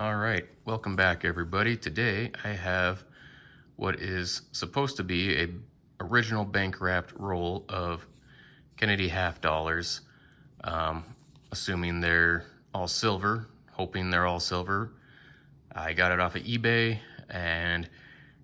All right, welcome back everybody. Today I have what is supposed to be a original bank wrapped roll of Kennedy half dollars, assuming they're all silver, hoping they're all silver. I got it off of eBay and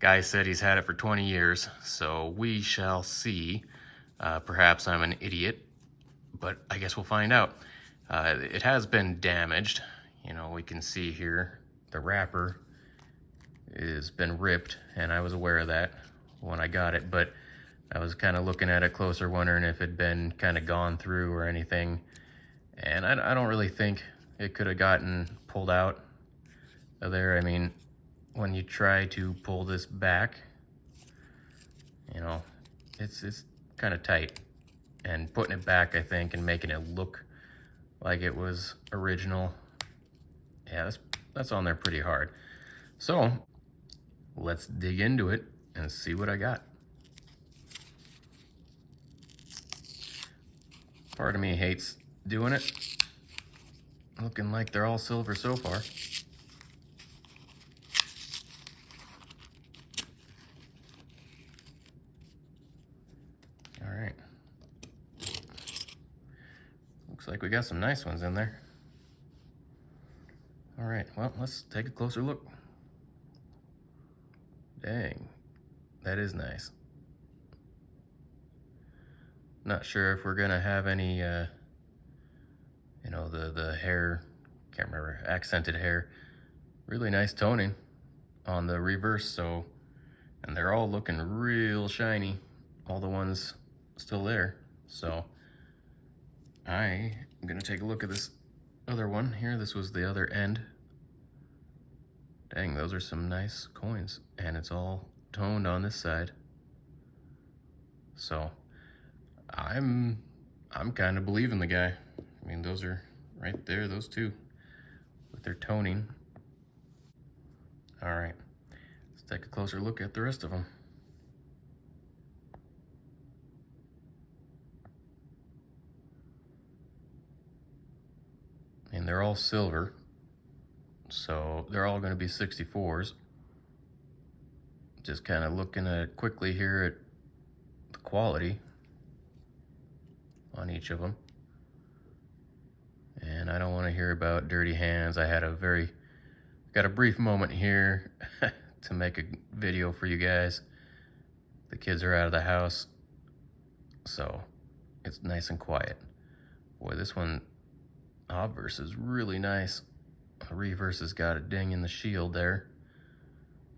guy said he's had it for 20 years, so we shall see. Perhaps I'm an idiot, but I guess we'll find out. It has been damaged. You know, we can see here the wrapper has been ripped, and I was aware of that when I got it, but I was kind of looking at it closer, wondering if it had been kind of gone through or anything. And I don't really think it could have gotten pulled out of there. I mean, when you try to pull this back, you know, it's kind of tight. And putting it back, I think, and making it look like it was original, yeah, that's on there pretty hard. So let's dig into it and see what I got. Part of me hates doing it. Looking like they're all silver so far. All right. Looks like we got some nice ones in there. All right, well, let's take a closer look. Dang, that is nice. Not sure if we're gonna have any, you know, the hair, can't remember, accented hair. Really nice toning on the reverse, so, and they're all looking real shiny, all the ones still there. So I am gonna take a look at this other one here. This was the other end. Dang, those are some nice coins, and it's all toned on this side. So I'm kind of believing the guy. I mean, those are right there, those two, with their toning. All right, let's take a closer look at the rest of them. And they're all silver, so they're all going to be 64s. Just kind of looking at quickly here at the quality on each of them. And I don't want to hear about dirty hands. I had got a brief moment here to make a video for you guys. The kids are out of the house, so it's nice and quiet. Boy, this one, obverse, is really nice. The reverse has got a ding in the shield there,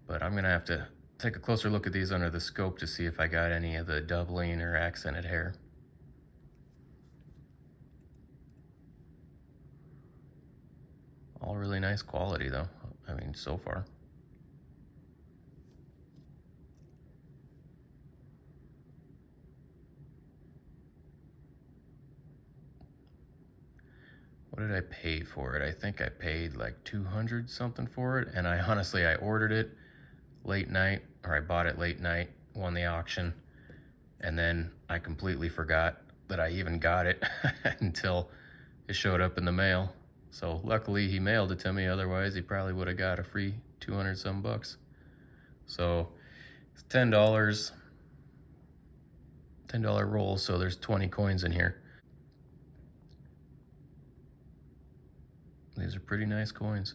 but I'm gonna have to take a closer look at these under the scope to see if I got any of the doubling or accented hair. All really nice quality though, I mean, so far. What did I pay for it? I think I paid like 200 something for it, and I ordered it late night, or I bought it late night, won the auction, and then I completely forgot that I even got it until it showed up in the mail. So luckily he mailed it to me, otherwise he probably would have got a free 200 some bucks. So it's $10 roll, so there's 20 coins in here. These are pretty nice coins.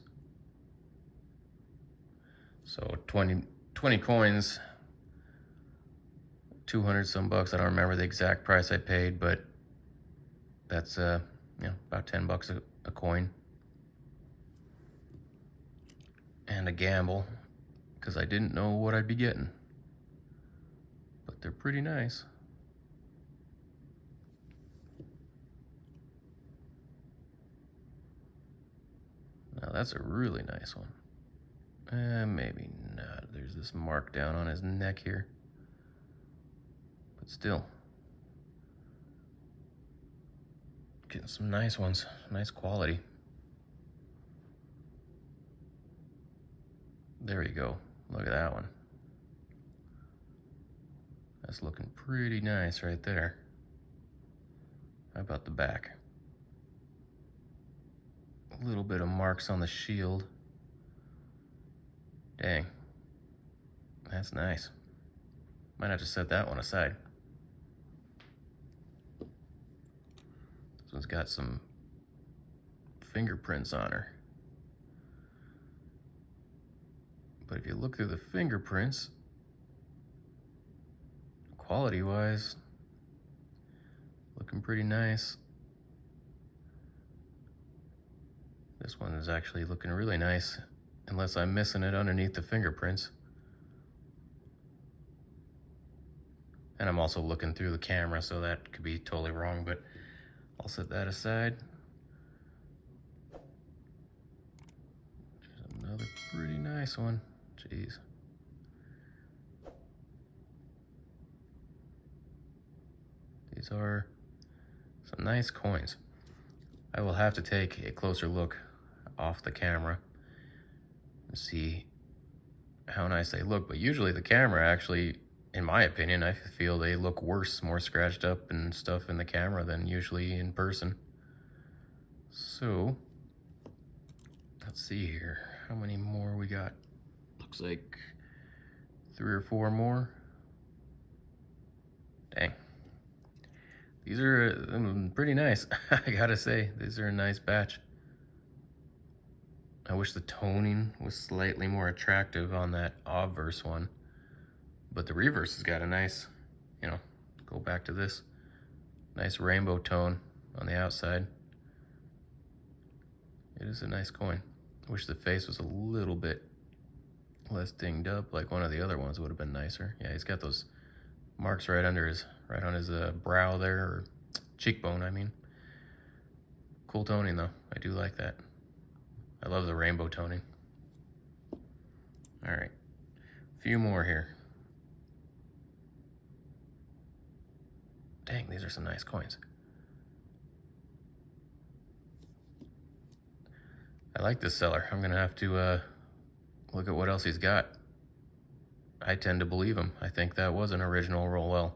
So 20 coins, 200 some bucks. I don't remember the exact price I paid, but that's you know, about 10 bucks a coin. And a gamble, because I didn't know what I'd be getting. But they're pretty nice. Now that's a really nice one. Maybe not. There's this mark down on his neck here. But still, getting some nice ones, nice quality. There you go, look at that one. That's looking pretty nice right there. How about the back? A little bit of marks on the shield. Dang. That's nice. Might have to set that one aside. This one's got some fingerprints on her. But if you look through the fingerprints, quality-wise, looking pretty nice. This one is actually looking really nice, unless I'm missing it underneath the fingerprints. And I'm also looking through the camera, so that could be totally wrong, but I'll set that aside. There's another pretty nice one. Jeez. These are some nice coins. I will have to take a closer look off the camera and see how nice they look, but usually the camera actually, in my opinion, I feel they look worse, more scratched up and stuff in the camera than usually in person. So, let's see here. How many more we got? Looks like 3 or 4 more. Dang. These are pretty nice, I gotta say. These are a nice batch. I wish the toning was slightly more attractive on that obverse one. But the reverse has got a nice, go back to this, nice rainbow tone on the outside. It is a nice coin. I wish the face was a little bit less dinged up, like one of the other ones would have been nicer. Yeah, he's got those marks right on his brow there, or cheekbone, I mean. Cool toning though, I do like that. I love the rainbow toning. All right, a few more here. Dang, these are some nice coins. I like this seller. I'm gonna have to look at what else he's got. I tend to believe him. I think that was an original roll. Well,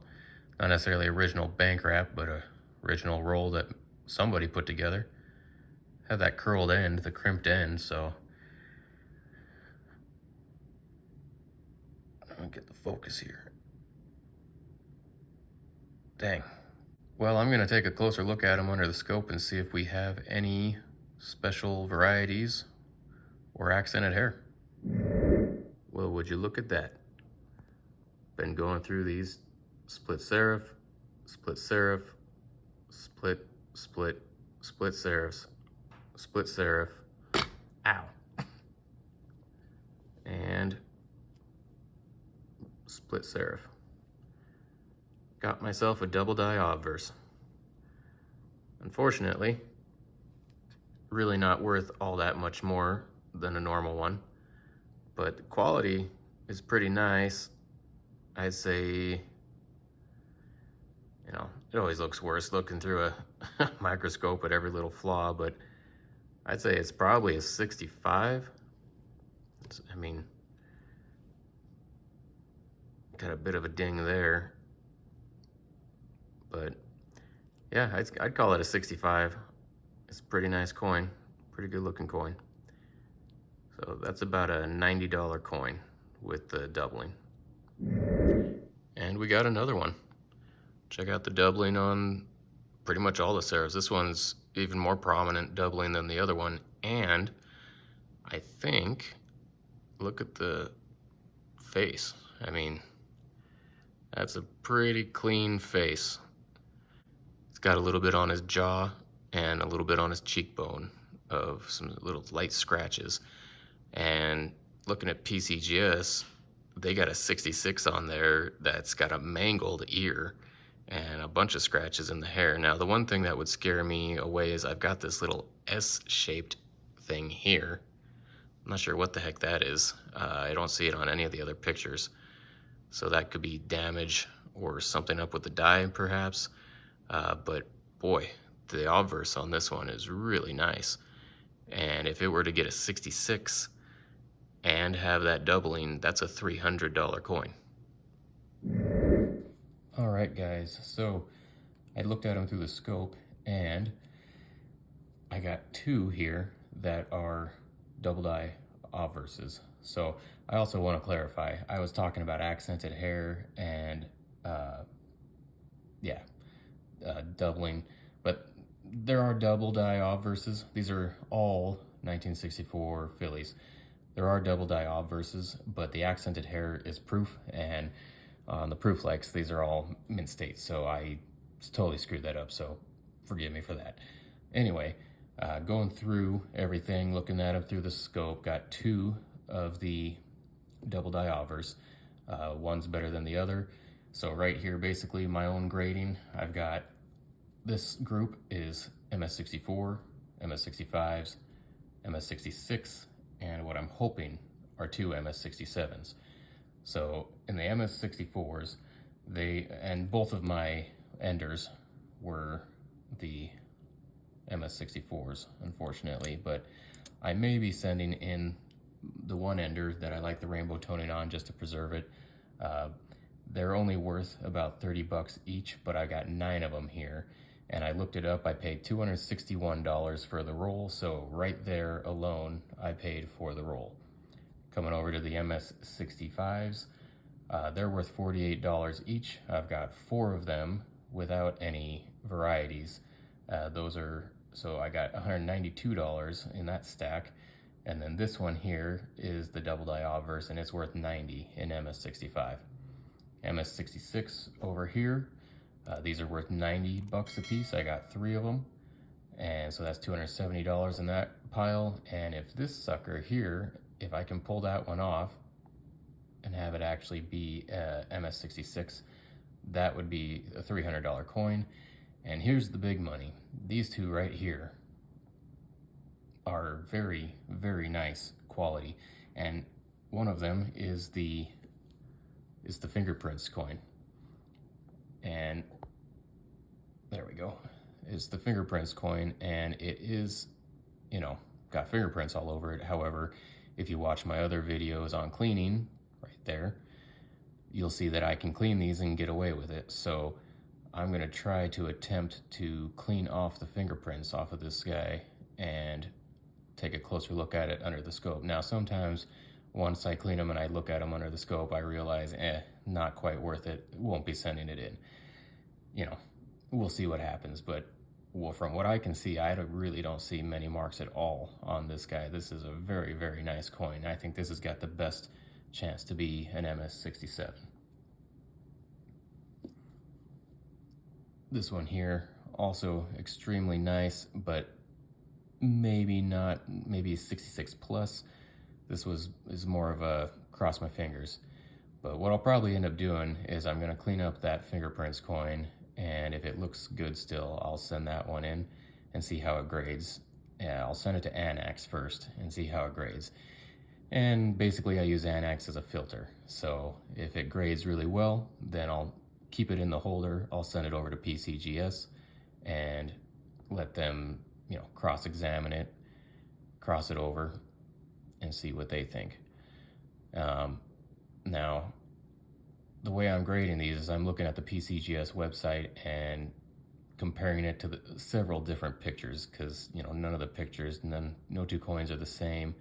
not necessarily original bank wrap, but a original roll that somebody put together. Had that curled end, the crimped end, so. I'll get the focus here. Dang. Well, I'm gonna take a closer look at them under the scope and see if we have any special varieties or accented hair. Well, would you look at that? Been going through these split serif, split serif, split, split, split serifs, split serif, ow, and split serif. Got myself a double die obverse. Unfortunately, really not worth all that much more than a normal one, but the quality is pretty nice. I'd say, it always looks worse looking through a microscope at every little flaw, but I'd say it's probably a 65. Got a bit of a ding there, but yeah, I'd call it a 65. It's a pretty nice coin, pretty good looking coin. So that's about a $90 coin with the doubling. And we got another one. Check out the doubling on pretty much all the serifs. This one's even more prominent doubling than the other one. And I think, look at the face. That's a pretty clean face. It's got a little bit on his jaw and a little bit on his cheekbone of some little light scratches. And looking at PCGS, they got a 66 on there that's got a mangled ear and a bunch of scratches in the hair. Now, the one thing that would scare me away is I've got this little S-shaped thing here. I'm not sure what the heck that is. I don't see it on any of the other pictures. So that could be damage or something up with the die, perhaps. But boy, the obverse on this one is really nice. And if it were to get a 66 and have that doubling, that's a $300 coin. All right, guys, so I looked at them through the scope, and I got 2 here that are double die obverses. So I also want to clarify, I was talking about accented hair and doubling, but there are double die obverses. These are all 1964 fillies. There are double die obverses, but the accented hair is proof, and on the proof legs, these are all mint states, so I totally screwed that up, so forgive me for that. Anyway, going through everything, looking at them through the scope, got two of the double die obvers. One's better than the other. So right here, basically my own grading, I've got this group is MS64, MS65s, MS66, and what I'm hoping are two MS67s. So in the MS64s, and both of my enders were the MS64s, unfortunately, but I may be sending in the one ender that I like the rainbow toning on just to preserve it. They're only worth about 30 bucks each, but I got 9 of them here, and I looked it up. I paid $261 for the roll, so right there alone I paid for the roll. Coming over to the MS65s, they're worth $48 each. I've got 4 of them without any varieties. So I got $192 in that stack. And then this one here is the double die obverse, and it's worth $90 in MS65. MS66 over here, these are worth 90 bucks a piece. I got 3 of them, and so that's $270 in that pile. And if this sucker here, if I can pull that one off and have it actually be MS66, that would be a $300 coin. And here's the big money. These two right here are very, very nice quality, and one of them is the fingerprints coin. And there we go. It's the fingerprints coin, and it is, got fingerprints all over it. However, if you watch my other videos on cleaning, right there, you'll see that I can clean these and get away with it. So I'm gonna try to attempt to clean off the fingerprints off of this guy and take a closer look at it under the scope. Now, sometimes once I clean them and I look at them under the scope, I realize, not quite worth it. Won't be sending it in. We'll see what happens. But from what I can see, I really don't see many marks at all on this guy. This is a very, very nice coin. I think this has got the best chance to be an MS67. This one here, also extremely nice, but maybe 66 plus. This is more of a cross my fingers. But what I'll probably end up doing is I'm gonna clean up that fingerprints coin, and if it looks good still, I'll send that one in and see how it grades. Yeah, I'll send it to Anax first and see how it grades. And basically I use Anax as a filter. So if it grades really well, then I'll keep it in the holder. I'll send it over to PCGS and let them, cross-examine it, cross it over, and see what they think. Now, the way I'm grading these is I'm looking at the PCGS website and comparing it to several different pictures, because none of the pictures, no two coins are the same.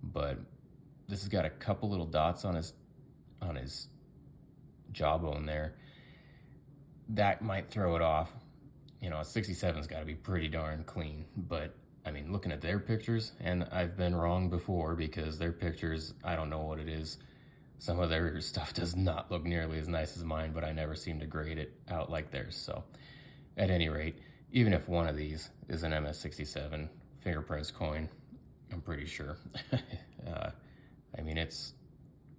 But this has got a couple little dots on his jawbone there. That might throw it off. A 67's got to be pretty darn clean. But I mean, looking at their pictures, and I've been wrong before because their pictures, I don't know what it is. Some of their stuff does not look nearly as nice as mine, but I never seem to grade it out like theirs. So at any rate, even if one of these is an MS67 fingerprints coin, I'm pretty sure. I mean, it's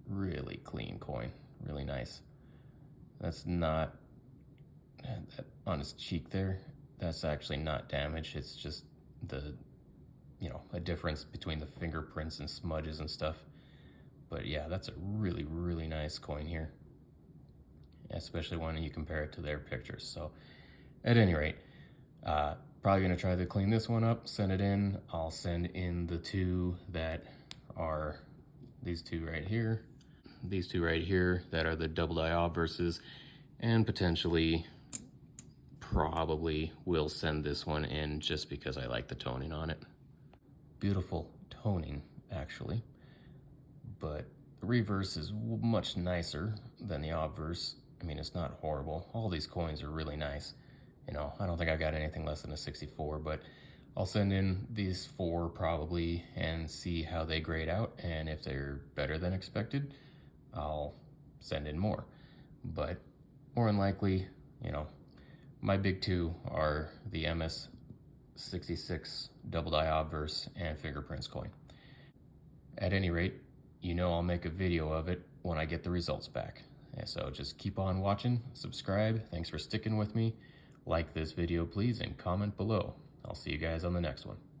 really clean coin, really nice. That's not, that on his cheek there, that's actually not damage. It's just a difference between the fingerprints and smudges and stuff. But yeah, that's a really, really nice coin here, especially when you compare it to their pictures. So at any rate, probably gonna try to clean this one up, send it in. I'll send in the two that are these two right here that are the double die obverses, and potentially probably will send this one in just because I like the toning on it. Beautiful toning, actually. but the reverse is much nicer than the obverse. I mean, it's not horrible. All these coins are really nice. You know, I don't think I got anything less than a 64, but I'll send in these 4 probably and see how they grade out, and if they're better than expected, I'll send in more. But more than likely, you know, my big 2 are the MS66 double die obverse and fingerprints coin. At any rate, you know I'll make a video of it when I get the results back. And so just keep on watching, subscribe, thanks for sticking with me, like this video please, and comment below. I'll see you guys on the next one.